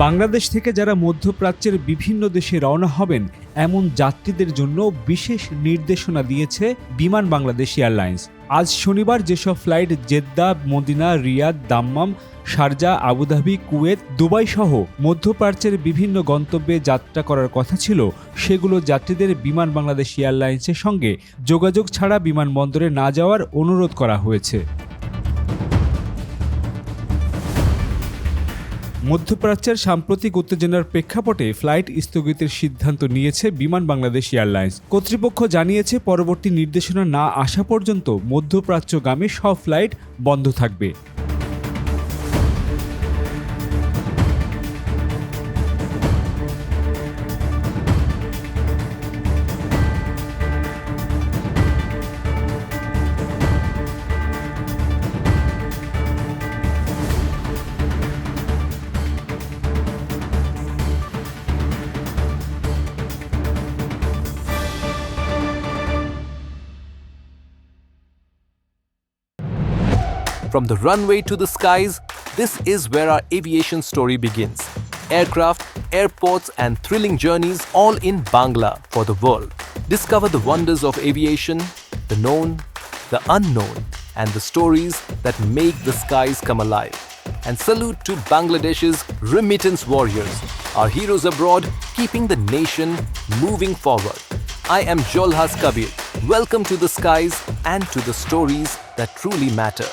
বাংলাদেশ থেকে যারা মধ্যপ্রাচ্যের বিভিন্ন দেশে রওনা হবেন এমন যাত্রীদের জন্য বিশেষ নির্দেশনা দিয়েছে বিমান বাংলাদেশ এয়ারলাইন্স। আজ শনিবার যেসব flight Jeddah, Medina, Riyadh, Dammam, Sharjah, Abu Dhabi, Kuwait, Dubai সহ মধ্যপ্রাচ্যের বিভিন্ন গন্তব্যে যাত্রা করার কথা ছিল, সেগুলো যাত্রীদের বিমান বাংলাদেশ এয়ারলাইন্সের সঙ্গে যোগাযোগ ছাড়া বিমানবন্দরে না যাওয়ার অনুরোধ করা হয়েছে। মধ্যপ্রাচ্যের সাম্প্রতিক উত্তেজনার প্রেক্ষাপটে ফ্লাইট স্থগিতের সিদ্ধান্ত নিয়েছে বিমান বাংলাদেশ এয়ারলাইন্স। কর্তৃপক্ষ জানিয়েছে, পরবর্তী নির্দেশনা না আসা পর্যন্ত মধ্যপ্রাচ্যগামী সব ফ্লাইট বন্ধ থাকবে। From the runway to the skies, this is where our aviation story begins. Aircraft, airports, and thrilling journeys all in Bangla for the world. Discover the wonders of aviation, the known, the unknown, and the stories that make the skies come alive. And salute to Bangladesh's remittance warriors, our heroes abroad keeping the nation moving forward. I am Jolhas Kabir. Welcome to the skies and to the stories that truly matter.